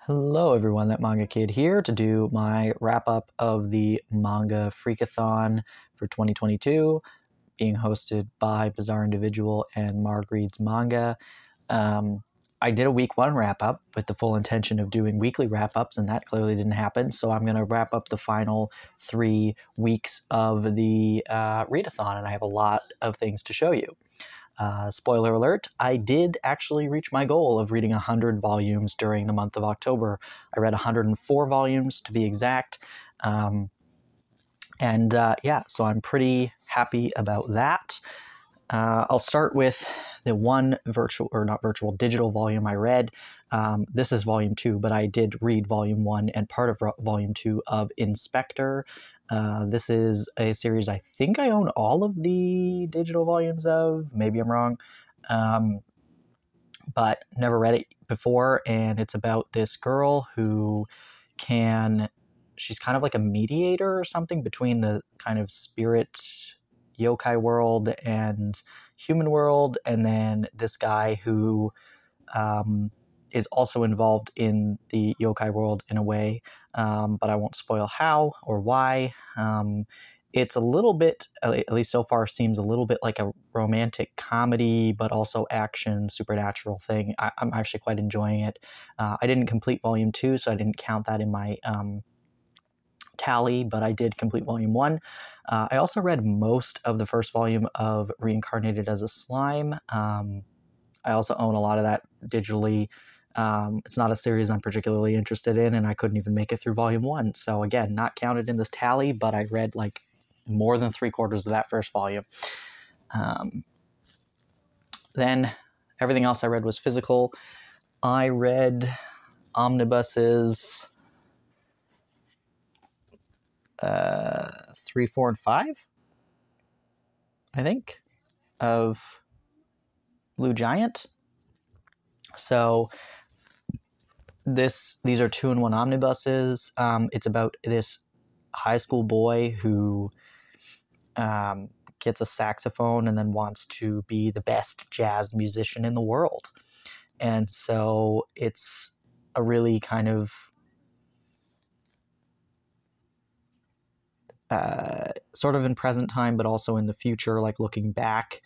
Hello everyone, that Manga Kid here to do my wrap-up of the Manga Freak-A-Thon for 2022, being hosted by Bizarre Individual and Marg Reads Manga. I did a week one wrap-up with the full intention of doing weekly wrap-ups, and that clearly didn't happen, so I'm going to wrap up the final 3 weeks of the readathon, and I have a lot of things to show you. Spoiler alert, I did actually reach my goal of reading 100 volumes during the month of October. I read 104 volumes to be exact. Yeah, so I'm pretty happy about that. I'll start with the one digital volume I read. This is volume 2, but I did read volume 1 and part of volume 2 of Inspector. This is a series I think I own all of the digital volumes of. Maybe I'm wrong. But never read it before, and it's about this girl who she's kind of like a mediator or something between the kind of spirit yokai world and human world, and then this guy who is also involved in the yokai world in a way, but I won't spoil how or why. It's a little bit, at least so far, seems a little bit like a romantic comedy, but also action, supernatural thing. I'm actually quite enjoying it. I didn't complete volume 2, so I didn't count that in my tally, but I did complete volume 1. I also read most of the first volume of Reincarnated as a Slime. I also own a lot of that digitally. It's not a series I'm particularly interested in, and I couldn't even make it through volume 1. So again, not counted in this tally, but I read like more than 3/4 of that first volume. Then everything else I read was physical. I read omnibuses 3, 4, and 5, I think, of Blue Giant. So these are 2-in-1 omnibuses. It's about this high school boy who gets a saxophone and then wants to be the best jazz musician in the world. And so it's a really kind of sort of in present time, but also in the future, like looking back,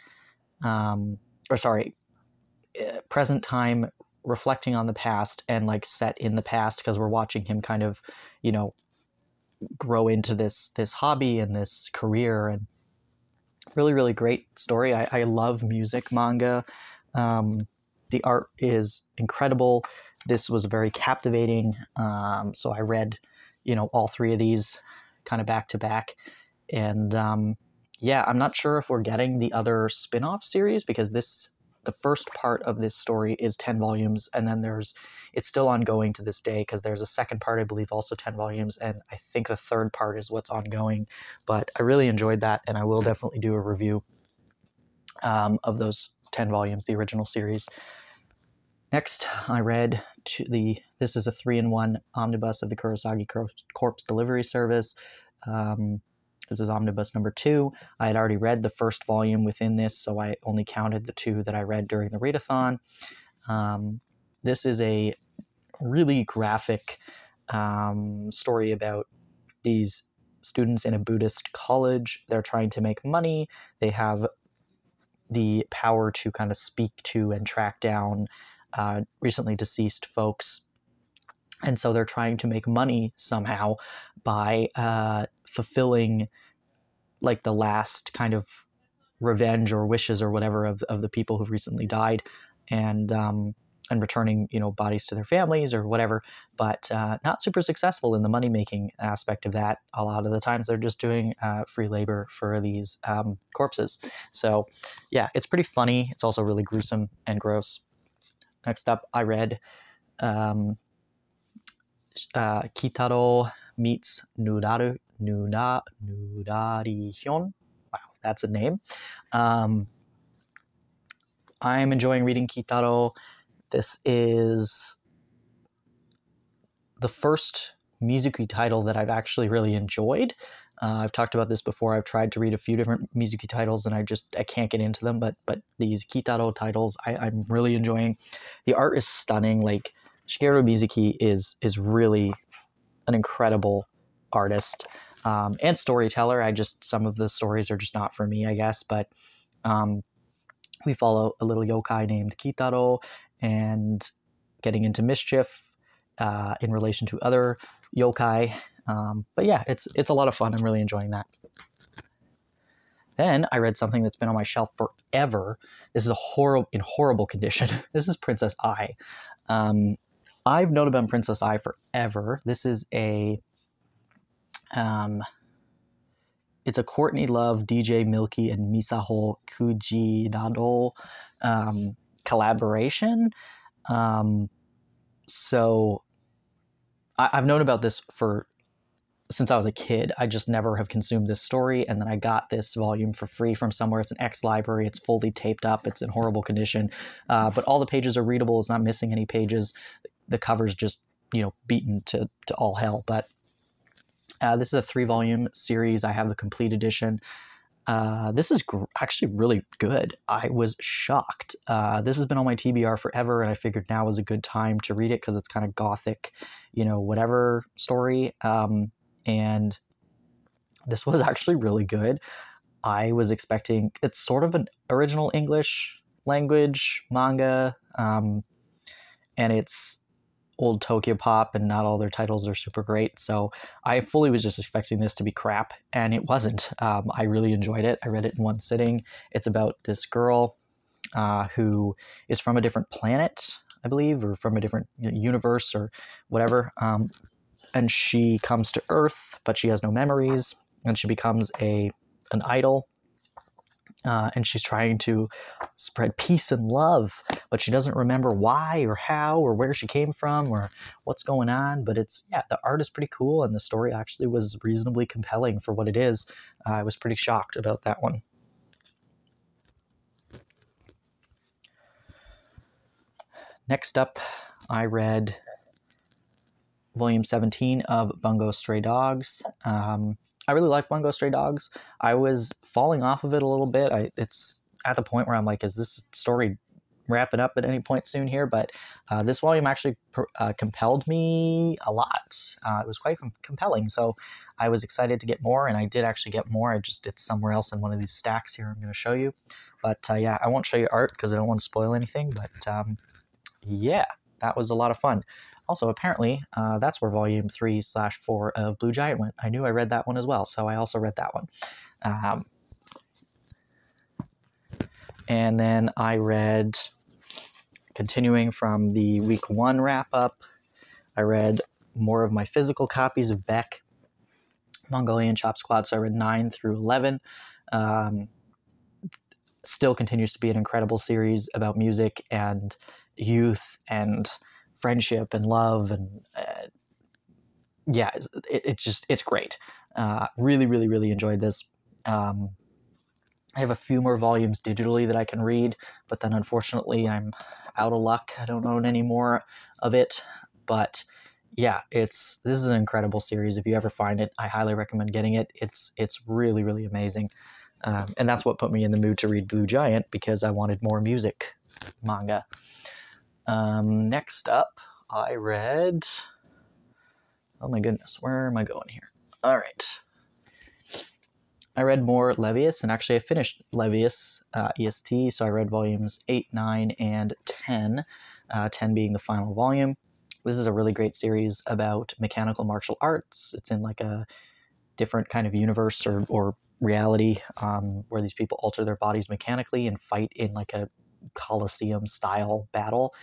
present time, reflecting on the past, and like set in the past, because we're watching him kind of, grow into this hobby and this career. And really, really great story. I love music manga. The art is incredible. This was very captivating. So I read, all 3 of these kind of back to back. And yeah, I'm not sure if we're getting the other spin-off series, because the first part of this story is 10 volumes, and then it's still ongoing to this day, because there's a second part, I believe, also 10 volumes, and I think the third part is what's ongoing. But I really enjoyed that, and I will definitely do a review of those 10 volumes, the original series. Next, I read this is a 3-in-1 omnibus of the Kurosagi Corpse Delivery Service. This is omnibus number 2. I had already read the first volume within this, so I only counted the 2 that I read during the readathon. This is a really graphic story about these students in a Buddhist college. They're trying to make money. They have the power to kind of speak to and track down recently deceased folks. And so they're trying to make money somehow by fulfilling like the last kind of revenge or wishes or whatever of the people who've recently died, and returning, bodies to their families or whatever, but not super successful in the money-making aspect of that. A lot of the times they're just doing free labor for these corpses. So yeah, it's pretty funny. It's also really gruesome and gross. Next up, I read Kitaro meets Nurari Hyun. Wow, that's a name. I'm enjoying reading Kitaro. This is the first Mizuki title that I've actually really enjoyed. I've talked about this before. I've tried to read a few different Mizuki titles, and I can't get into them. But these Kitaro titles, I'm really enjoying. The art is stunning. Like Shigeru Mizuki is really an incredible artist and storyteller. Some of the stories are just not for me, I guess, but we follow a little yokai named Kitaro and getting into mischief in relation to other yokai. But yeah, it's a lot of fun. I'm really enjoying that. Then I read something that's been on my shelf forever. This is in horrible condition. This is Princess Ai. I've known about Princess Ai forever. This is it's a Courtney Love, DJ Milky, and Misaho Kujinado collaboration. So I've known about this since I was a kid. I just never have consumed this story, and then I got this volume for free from somewhere. It's an ex-library. It's fully taped up. It's in horrible condition, but all the pages are readable. It's not missing any pages. The cover's just, beaten to all hell. But this is a 3-volume series. I have the complete edition. This is actually really good. I was shocked. This has been on my TBR forever, and I figured now was a good time to read it because it's kind of gothic, whatever story. And this was actually really good. I was expecting, it's sort of an original English language manga, and it's old Tokyo Pop, and not all their titles are super great. So I fully was just expecting this to be crap, and it wasn't. I really enjoyed it. I read it in one sitting. It's about this girl who is from a different planet, I believe, or from a different universe or whatever. And she comes to Earth, but she has no memories, and she becomes an idol. And she's trying to spread peace and love, but she doesn't remember why or how or where she came from or what's going on. But the art is pretty cool, and the story actually was reasonably compelling for what it is. I was pretty shocked about that one. Next up, I read volume 17 of Bungo Stray Dogs. I really like Bungo Stray Dogs. I was falling off of it a little bit. It's at the point where I'm like, is this story wrapping up at any point soon here? But this volume actually compelled me a lot. It was quite compelling, so I was excited to get more, and I did actually get more. It's somewhere else in one of these stacks here I'm going to show you. But yeah, I won't show you art because I don't want to spoil anything, but yeah, that was a lot of fun. Also, apparently, that's where volume 3/4 of Blue Giant went. I knew I read that one as well, so I also read that one. And then I read, continuing from the week 1 wrap-up, I read more of my physical copies of Beck, Mongolian Chop Squad, so I read 9 through 11. Still continues to be an incredible series about music and youth and friendship and love, and yeah, it's great. Really, really, really enjoyed this. I have a few more volumes digitally that I can read, but then unfortunately I'm out of luck. I don't own any more of it, but yeah, this is an incredible series. If you ever find it, I highly recommend getting it. It's really, really amazing. And that's what put me in the mood to read Blue Giant, because I wanted more music manga. Next up, I read... Oh my goodness, where am I going here? All right. I read more Levius, and actually I finished Levius EST, so I read volumes 8, 9, and 10, 10 being the final volume. This is a really great series about mechanical martial arts. It's in like a different kind of universe or reality where these people alter their bodies mechanically and fight in like a Colosseum-style battle.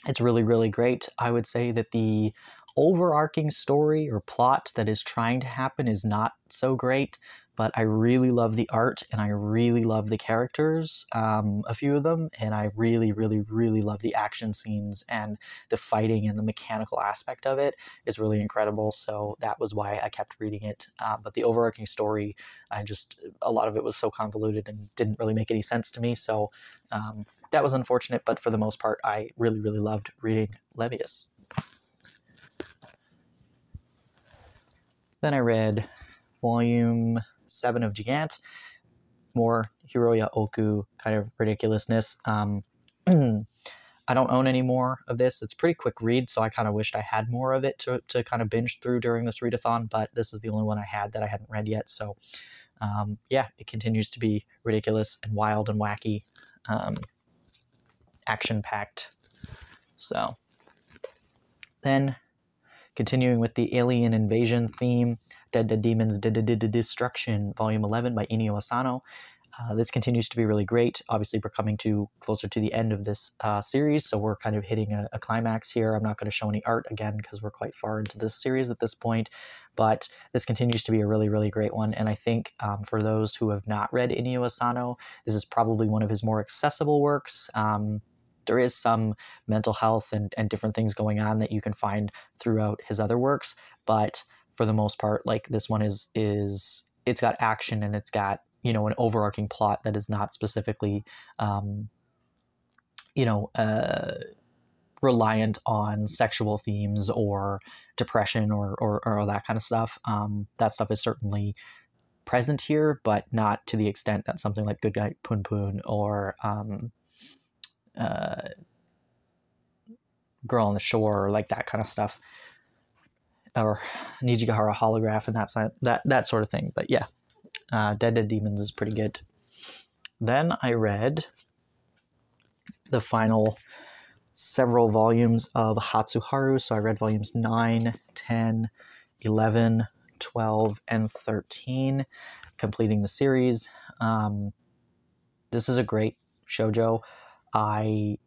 It's really, really great. I would say that the overarching story or plot that is trying to happen is not so great, but I really love the art, and I really love the characters, a few of them, and I really, really, really love the action scenes, and the fighting and the mechanical aspect of it is really incredible, so that was why I kept reading it. But the overarching story, a lot of it was so convoluted and didn't really make any sense to me, so that was unfortunate, but for the most part, I really, really loved reading Levius. Then I read volume 7 of Gigant, more Hiroya Oku kind of ridiculousness. I don't own any more of this. It's a pretty quick read, so I kind of wished I had more of it to kind of binge through during this readathon, but this is the only one I had that I hadn't read yet. So yeah, it continues to be ridiculous and wild and wacky, action-packed. So then, continuing with the alien invasion theme, Dead Dead Demons Destruction, Volume 11 by Inio Asano. This continues to be really great. Obviously, we're coming closer to the end of this series, so we're kind of hitting a climax here. I'm not going to show any art again because we're quite far into this series at this point, but this continues to be a really, really great one. And I think for those who have not read Inio Asano, this is probably one of his more accessible works. There is some mental health and different things going on that you can find throughout his other works, but for the most part, like, this one is it's got action and it's got, you know, an overarching plot that is not specifically, reliant on sexual themes or depression or that kind of stuff. That stuff is certainly present here, but not to the extent that something like Good Night Pun Pun or Girl on the Shore, or like that kind of stuff, or Nijigahara Holograph and that sort of thing. But yeah, Dead Dead Demons is pretty good. Then I read the final several volumes of Hatsuharu. So I read volumes 9, 10, 11, 12, and 13, completing the series. This is a great shoujo. I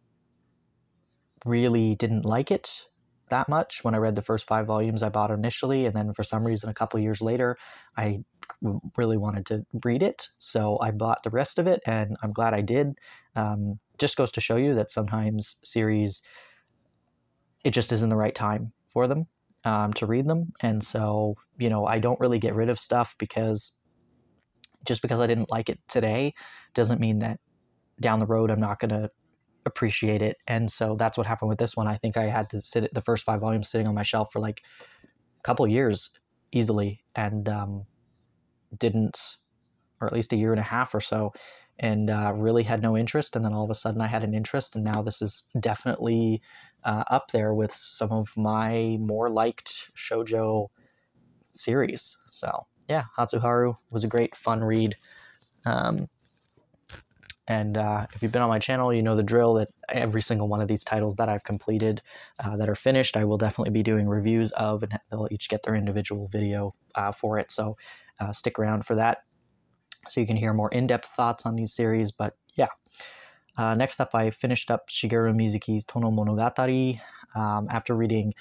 really didn't like it that much when I read the first 5 volumes I bought initially, and then for some reason a couple years later I really wanted to read it, so I bought the rest of it, and I'm glad I did. Just goes to show you that sometimes series, it just isn't the right time for them to read them. And so, you know, I don't really get rid of stuff because just because I didn't like it today doesn't mean that down the road I'm not going to appreciate it. And so that's what happened with this one. I think I had to sit at the first 5 volumes sitting on my shelf for like a couple years easily, and didn't, or at least a year and a half or so, and really had no interest. And then all of a sudden I had an interest, and now this is definitely up there with some of my more liked shoujo series. So yeah, Hatsuharu was a great fun read. And if you've been on my channel, you know the drill, that every single one of these titles that I've completed that are finished, I will definitely be doing reviews of, and they'll each get their individual video for it. So stick around for that so you can hear more in-depth thoughts on these series. But yeah, next up, I finished up Shigeru Mizuki's Tono Monogatari. After reading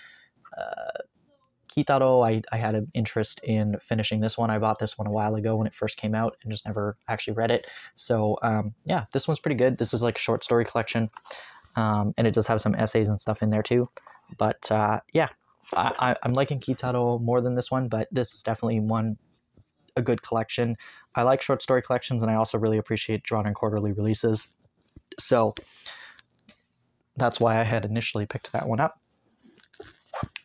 Kitaro, I had an interest in finishing this one. I bought this one a while ago when it first came out and just never actually read it. So yeah, this one's pretty good. This is like a short story collection, and it does have some essays and stuff in there too. But yeah, I'm liking Kitaro more than this one, but this is definitely a good collection. I like short story collections, and I also really appreciate drawn and quarterly releases. So that's why I had initially picked that one up.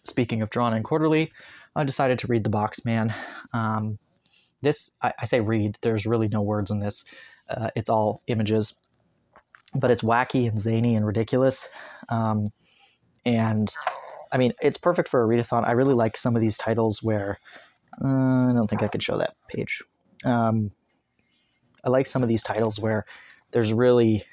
Speaking of drawn and quarterly, I decided to read The Boxman. This, I say read, there's really no words in this. It's all images, but it's wacky and zany and ridiculous. And I mean, it's perfect for a readathon. I really like some of these titles where, I don't think I could show that page. I like some of these titles where there's really,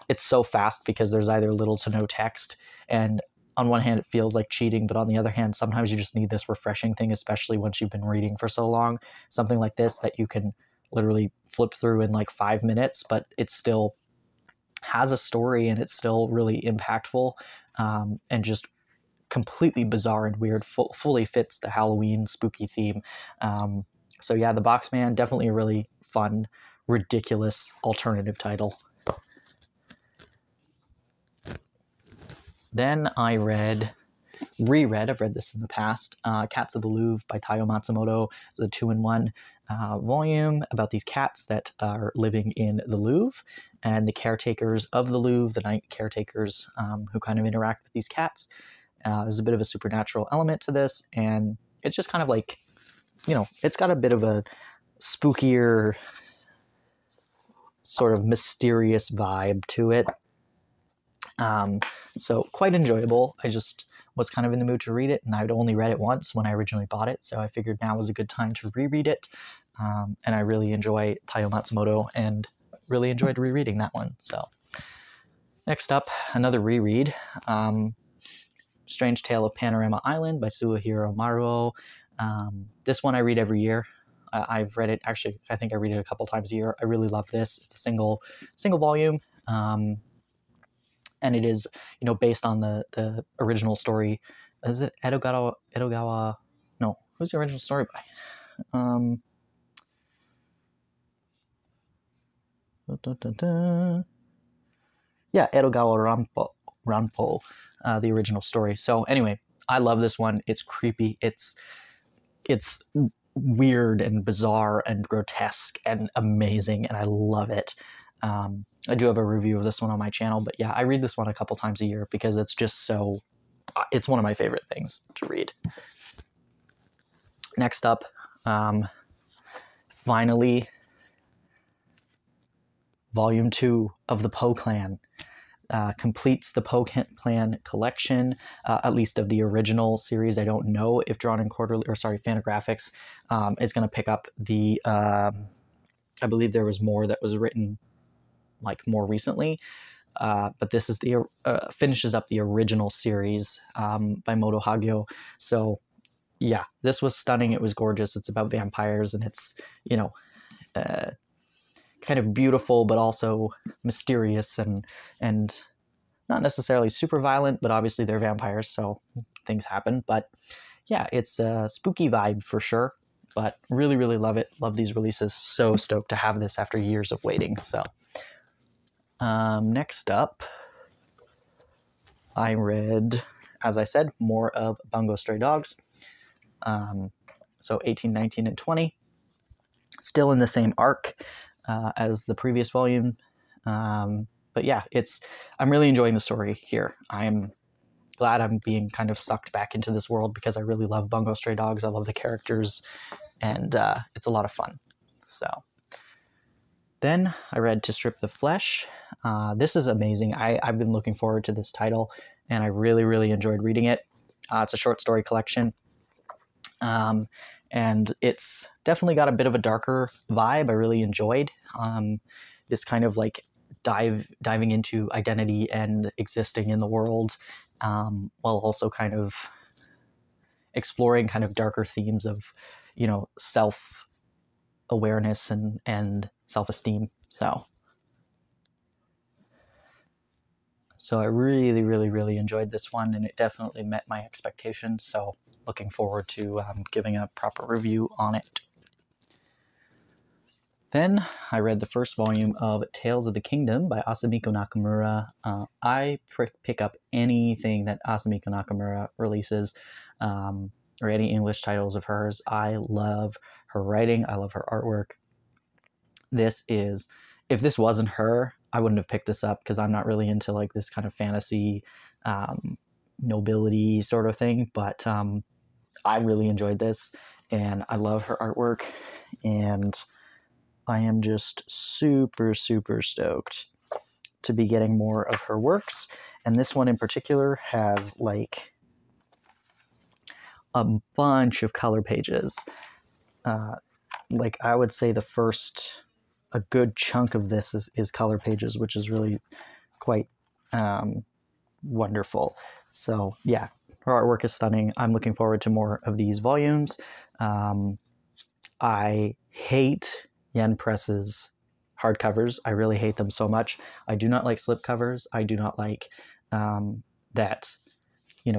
it's so fast because there's either little to no text, and on one hand it feels like cheating, but on the other hand sometimes you just need this refreshing thing, especially once you've been reading for so long. Something like this that you can literally flip through in like 5 minutes, but it still has a story and it's still really impactful, and just completely bizarre and weird, fully fits the Halloween spooky theme. So yeah, The Boxman, definitely a really fun, ridiculous alternative title. Then I reread, I've read this in the past, Cats of the Louvre by Taiyo Matsumoto. It's a 2-in-1 volume about these cats that are living in the Louvre, and the caretakers of the Louvre, the night caretakers who kind of interact with these cats. There's a bit of a supernatural element to this, and it's just kind of like, you know, it's got a bit of a spookier, sort of mysterious vibe to it. So quite enjoyable. I just was kind of in the mood to read it, and I'd only read it once when I originally bought it, so I figured now was a good time to reread it. And I really enjoy Taiyo Matsumoto and really enjoyed rereading that one. So next up, another reread, Strange Tale of Panorama Island by Suehiro Maruo. This one I read every year. I've read it, actually, I think I read it a couple times a year. I really love this. It's a single volume. And it is, based on the original story. Is it Edogawa? No, who's the original story by? Yeah, Edogawa Ranpo, the original story. So anyway, I love this one. It's creepy. It's weird and bizarre and grotesque and amazing, and I love it. I do have a review of this one on my channel, but yeah, I read this one a couple times a year because it's just so, it's one of my favorite things to read. Next up, finally, Volume 2 of the Poe Clan completes the Poe Clan collection, at least of the original series. I don't know if Drawn and Quarterly, Fantagraphics is going to pick up the, I believe there was more that was written like more recently, but this is the finishes up the original series by Moto Hagio. So yeah, this was stunning. It was gorgeous. It's about vampires, and it's kind of beautiful, but also mysterious and not necessarily super violent, but obviously they're vampires, so things happen. But yeah, it's a spooky vibe for sure, but really, really love it. Love these releases. So stoked to have this after years of waiting. So next up, I read, as I said, more of Bungo Stray Dogs. So 18, 19, and 20. Still in the same arc as the previous volume. But yeah, I'm really enjoying the story here. I'm glad I'm being kind of sucked back into this world because I really love Bungo Stray Dogs. I love the characters, and it's a lot of fun. So then I read To Strip the Flesh. This is amazing. I've been looking forward to this title, and I really, really enjoyed reading it. It's a short story collection. And it's definitely got a bit of a darker vibe. I really enjoyed this kind of like diving into identity and existing in the world, while also kind of exploring kind of darker themes of, self-awareness and self-esteem. So I really, really, really enjoyed this one, and it definitely met my expectations. So looking forward to giving a proper review on it. Then I read the first volume of Tales of the Kingdom by Asumiko Nakamura. I pick up anything that Asumiko Nakamura releases, or any English titles of hers. I love her writing. I love her artwork. If this wasn't her, I wouldn't have picked this up because I'm not really into like this kind of fantasy, nobility sort of thing. But I really enjoyed this, and I love her artwork, and I am just super, super stoked to be getting more of her works. And this one in particular has like a bunch of color pages. Like I would say a good chunk of this is color pages, which is really quite wonderful. So yeah, her artwork is stunning. I'm looking forward to more of these volumes. I hate Yen Press's hardcovers. I really hate them so much. I do not like slipcovers. I do not like that,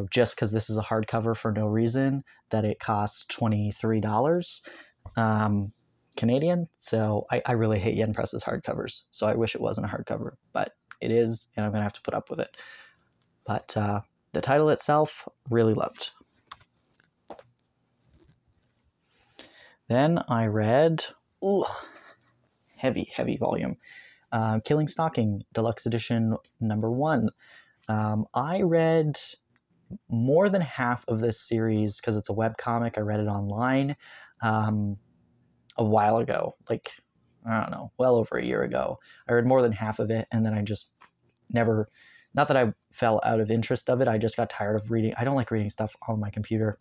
just because this is a hardcover for no reason, that it costs $23 Canadian. So I really hate Yen Press's hardcovers. So I wish it wasn't a hardcover, but it is, and I'm going to have to put up with it. But the title itself, really loved. Then I read, heavy volume, Killing Stalking Deluxe Edition #1. I read more than half of this series because it's a webcomic. I read it online a while ago, like, I don't know, well over a year ago. I read more than half of it, and then I just never not that I fell out of interest of it. I just got tired of reading. I don't like reading stuff on my computer.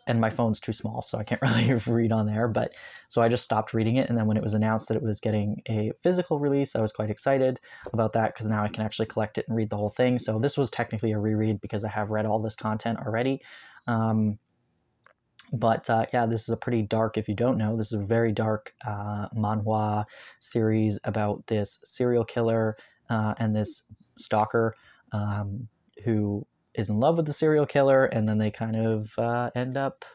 And my phone's too small, so I can't really read on there. But so I just stopped reading it. And then when it was announced that it was getting a physical release, I was quite excited about that because now I can actually collect it and read the whole thing. So this was technically a reread because I have read all this content already. But this is a pretty dark, if you don't know, this is a very dark manhwa series about this serial killer and this stalker who is in love with the serial killer, and then they kind of end up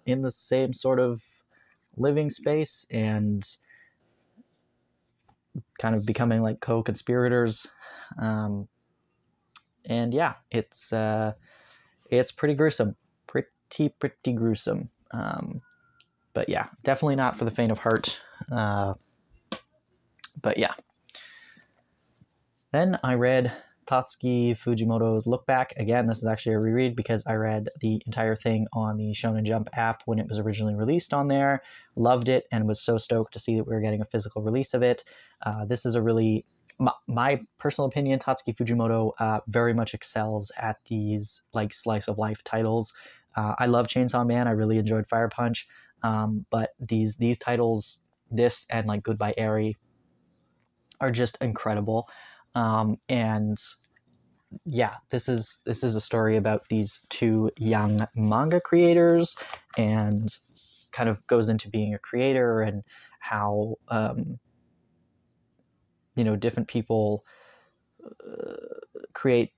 in the same sort of living space and kind of becoming like co-conspirators. And yeah, it's pretty gruesome, pretty gruesome. But yeah, definitely not for the faint of heart. But yeah. Then I read Tatsuki Fujimoto's Look Back. Again, this is actually a reread because I read the entire thing on the Shonen Jump app when it was originally released on there. Loved it and was so stoked to see that we were getting a physical release of it. This is a really, my personal opinion, Tatsuki Fujimoto very much excels at these like slice of life titles. I love Chainsaw Man. I really enjoyed Fire Punch. But these titles, this and like Goodbye Eri, are just incredible. And yeah, this is a story about these two young manga creators and kind of goes into being a creator and how different people create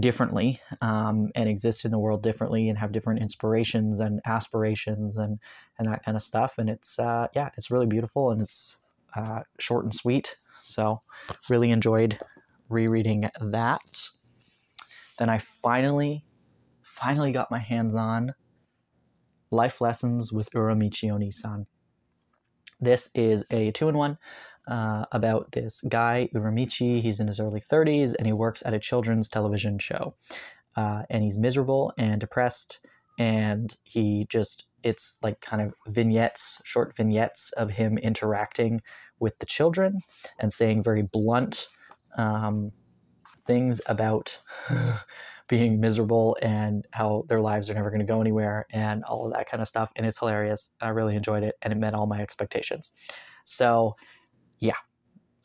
differently and exist in the world differently and have different inspirations and aspirations and that kind of stuff. And it's it's really beautiful, and it's short and sweet. So really enjoyed rereading that. Then I finally got my hands on Life Lessons with Uramichi Oni-san. This is a 2-in-1 about this guy, Uramichi. He's in his early 30s, and he works at a children's television show. And he's miserable and depressed, and it's like kind of short vignettes of him interacting with the children and saying very blunt things about being miserable and how their lives are never going to go anywhere and all of that kind of stuff. And it's hilarious. I really enjoyed it, and it met all my expectations. So yeah,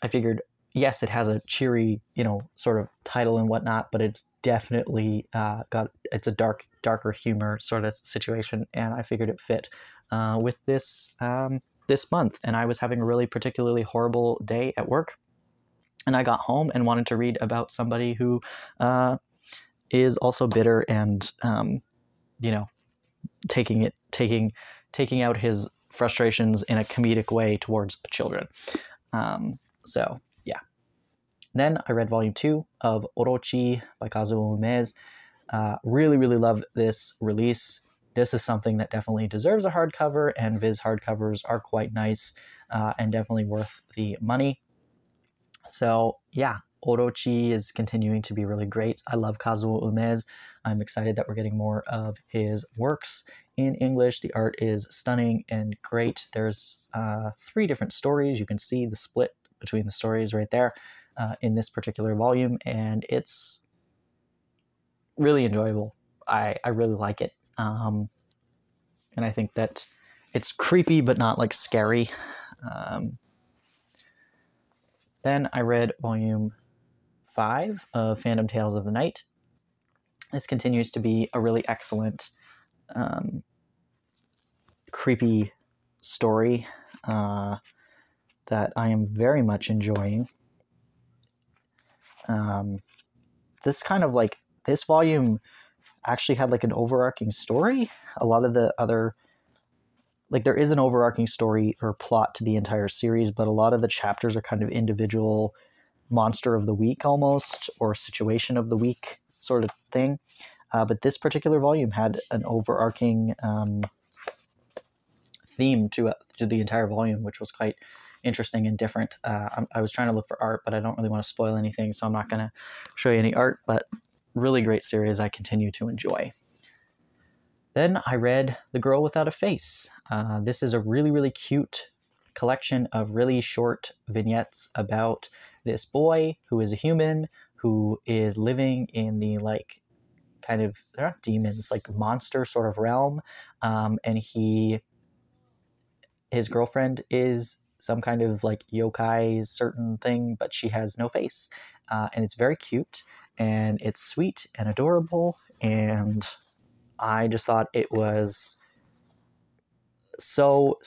I figured, yes, it has a cheery, sort of title and whatnot, but it's definitely it's a darker humor sort of situation, and I figured it fit with this month. And I was having a really particularly horrible day at work, and I got home and wanted to read about somebody who is also bitter and taking out his frustrations in a comedic way towards children. So yeah. Then I read volume 2 of Orochi by Kazuo Umez. Really, really love this release. This is something that definitely deserves a hardcover, and Viz hardcovers are quite nice and definitely worth the money. So yeah, Orochi is continuing to be really great. I love Kazuo Umez. I'm excited that we're getting more of his works in English. The art is stunning and great. There's 3 different stories. You can see the split between the stories right there in this particular volume, and it's really enjoyable. I really like it. And I think that it's creepy but not like scary. Then I read volume 5 of Phantom Tales of the Night. This continues to be a really excellent creepy story that I am very much enjoying. This volume actually had like an overarching story. A lot of the other, like, there is an overarching story or plot to the entire series, but a lot of the chapters are kind of individual monster of the week almost, or situation of the week sort of thing. But this particular volume had an overarching theme to the entire volume, which was quite interesting and different. I was trying to look for art, but I don't really want to spoil anything, so I'm not going to show you any art, but really great series I continue to enjoy. Then I read The Girl Without a Face. This is a really, really cute collection of really short vignettes about this boy who is a human who is living in the like kind of, they're not demons, like monster sort of realm, and his girlfriend is some kind of like yokai certain thing, but she has no face, and it's very cute and it's sweet and adorable, and I just thought it was so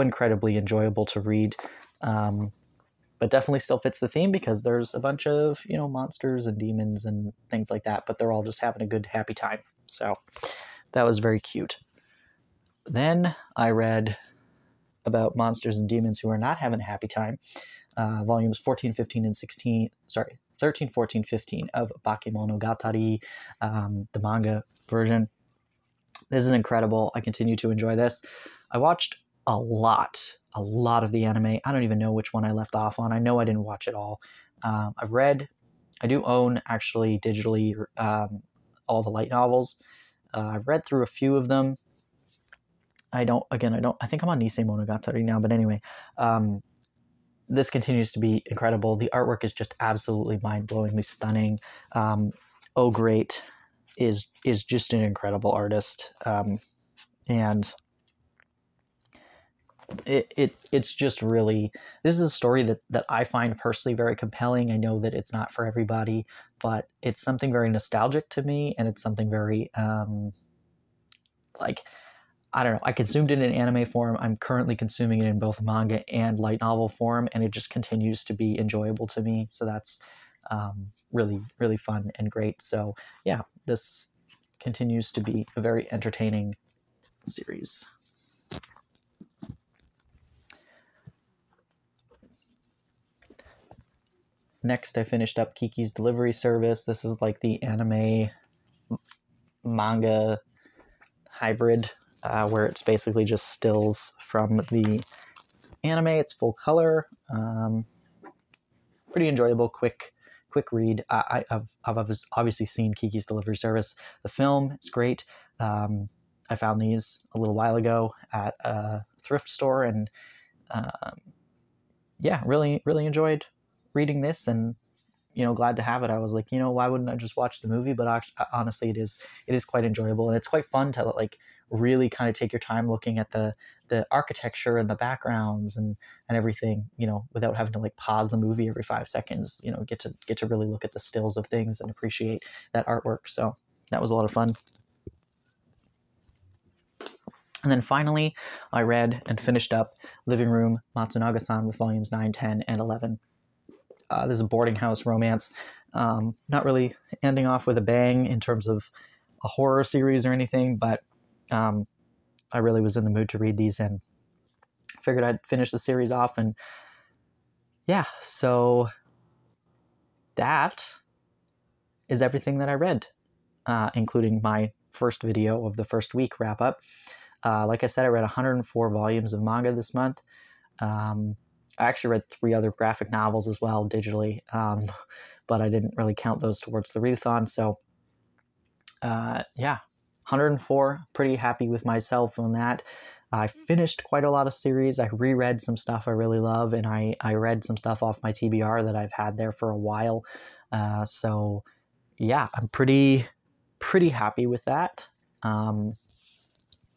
incredibly enjoyable to read, but definitely still fits the theme because there's a bunch of, you know, monsters and demons and things like that, but they're all just having a good happy time. So that was very cute. Then I read about monsters and demons who are not having a happy time, volumes 14, 15, and 16, sorry, 13, 14, 15 of Bakemonogatari, the manga version. This is incredible. I continue to enjoy this. I watched a lot of the anime. I don't even know which one I left off on. I know I didn't watch it all. I do own actually digitally all the light novels. I've read through a few of them. I think I'm on Nisei Monogatari now, but anyway, this continues to be incredible. The artwork is just absolutely mind-blowingly stunning. Oh Great is just an incredible artist, and it's just really, this is a story that I find personally very compelling. I know that it's not for everybody, but it's something very nostalgic to me, and it's something very like, I don't know, I consumed it in anime form. I'm currently consuming it in both manga and light novel form, and it just continues to be enjoyable to me. So that's really, really fun and great. So yeah, this continues to be a very entertaining series. Next, I finished up Kiki's Delivery Service. This is like the anime manga hybrid, where it's basically just stills from the anime. It's full color, pretty enjoyable, quick read. I've obviously seen Kiki's Delivery Service, the film. It's great. I found these a little while ago at a thrift store, and yeah, really enjoyed reading this, and you know, glad to have it. I was like, you know, why wouldn't I just watch the movie? But honestly, it is quite enjoyable, and it's quite fun to like really kind of take your time looking at the architecture and the backgrounds and everything, you know, without having to like pause the movie every 5 seconds. You know, get to really look at the stills of things and appreciate that artwork. So that was a lot of fun. And then finally, I read and finished up Living Room Matsunaga-san with volumes 9, 10, and 11. This is a boarding house romance. Not really ending off with a bang in terms of a horror series or anything, but I really was in the mood to read these and figured I'd finish the series off. And yeah, so that is everything that I read, including my first video of the first week wrap up. Like I said, I read 104 volumes of manga this month. I actually read 3 other graphic novels as well digitally, but I didn't really count those towards the readathon. So yeah, 104, pretty happy with myself on that. I finished quite a lot of series. I reread some stuff I really love, and I read some stuff off my TBR that I've had there for a while. So yeah, I'm pretty happy with that.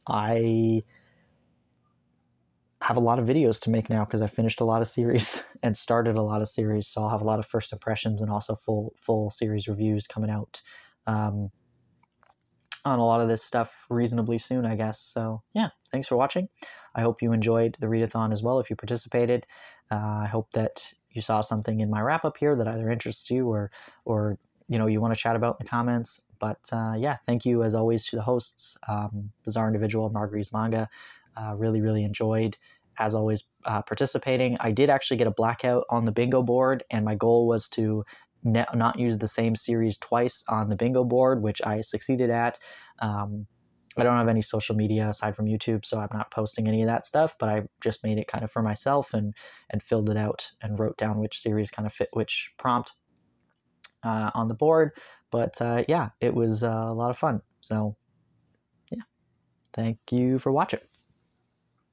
I have a lot of videos to make now because I finished a lot of series and started a lot of series, so I'll have a lot of first impressions and also full series reviews coming out on a lot of this stuff reasonably soon, I guess. So yeah, thanks for watching. I hope you enjoyed the readathon as well if you participated. I hope that you saw something in my wrap-up here that either interests you or you know, you want to chat about in the comments. But yeah, thank you as always to the hosts, Bizarre Individual, Marguerite's Manga. Really enjoyed, as always, participating. I did actually get a blackout on the bingo board, and my goal was to not use the same series twice on the bingo board, which I succeeded at. I don't have any social media aside from YouTube, so I'm not posting any of that stuff, but I just made it kind of for myself and filled it out and wrote down which series kind of fit which prompt on the board. But yeah, it was a lot of fun. So yeah, thank you for watching.